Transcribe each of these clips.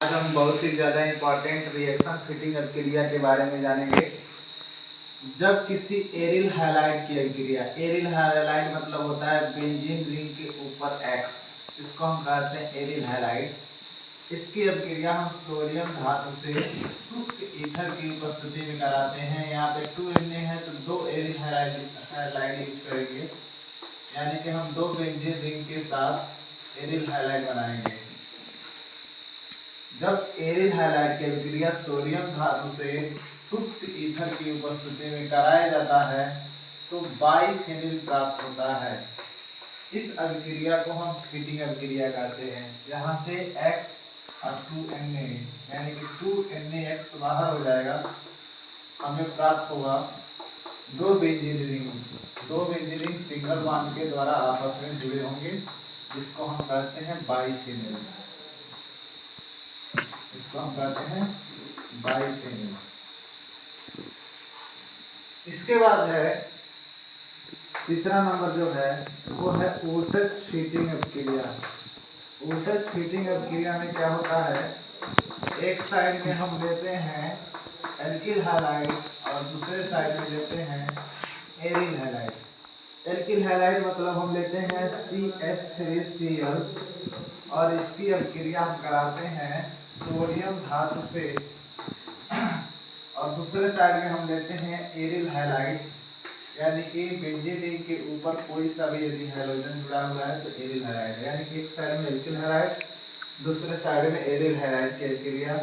आज हम बहुत ही ज़्यादा इम्पोर्टेंट रिएक्शन फिटिंग अभिक्रिया के बारे में जानेंगे। जब किसी एरिल हैलाइड की अभिक्रिया, एरिल हैलाइड मतलब होता है बेंजीन रिंग के ऊपर X, इसको हम कहते हैं एरिल हैलाइड। इसकी अभिक्रिया हम सोडियम धातु से शुष्क ईथर की उपस्थिति में कराते हैं। यहाँ पे 2Na है तो 2 एरिल हैलाइड यूज करेंगे, यानी कि हम 2 बेंजीन रिंग के साथ एरिल हैलाइड बनाएंगे। जब एरिल हैलाइड की अभिक्रिया सोडियम धातु से शुष्क ईथर की उपस्थिति में कराया जाता है तो बाइफेनिल प्राप्त होता है। इस अभिक्रिया को हम फिटिंग अभिक्रिया कहते हैं। यहाँ से X और 2Na यानी कि 2NaX बाहर हो जाएगा, हमें प्राप्त होगा 2 बेंजीन रिंग सिंगल बॉन्ड के द्वारा आपस में जुड़े होंगे, जिसको हम कहते हैं बाइफेनिल। इसको हम कहते हैं बाइफेनिल। इसके बाद है तीसरा नंबर जो है वो है ओटस फीटिंग अभिक्रिया। ओटस फीटिंग अभिक्रिया में क्या होता है, एक साइड में हम लेते हैं एल्किल हैलाइड और दूसरे साइड में लेते हैं एरिल हैलाइड। एल्किल हैलाइड मतलब हम लेते हैं CH3Cl और इसकी अभिक्रिया हम कराते हैं सोडियम धातु से, और दूसरे साइड में हम लेते हैं एरिल हैलाइड, यानी कि बेंजीन रिंग के ऊपर कोई सा भी यदि हैलोजन जुड़ा हुआ है तो एरिल हैलाइड है। यानी कि एक साइड में एल्किल हैलाइड, दूसरे साइड में एरिल हैलाइड की अभिक्रिया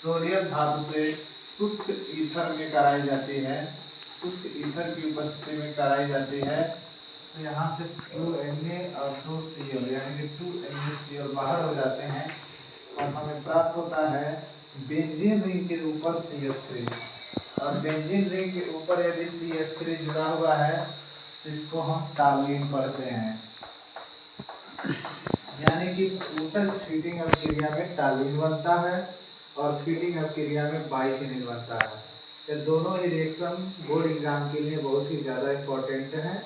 सोडियम धातु से शुष्क ईथर में कराई जाती है, शुष्क ईथर की उपस्थिति में कराई जाती है। तो यहाँ से 2Na और 2Cl यानी कि 2NaCl बाहर हो जाते हैं और हमें प्राप्त होता है बेंजीन रिंग के ऊपर CH3। और बेंजीन रिंग के ऊपर यदि CH3 जुड़ा हुआ है तो इसको हम टॉल्यूइन पढ़ते हैं। यानी कि ओटस फीटिंग अभिक्रिया में टॉल्यूइन बनता है और फीटिंग अभिक्रिया में बाइफेनिल बनता है। ये दोनों ही रिएक्शन बोर्ड एग्जाम के लिए बहुत ही ज़्यादा इम्पोर्टेंट है।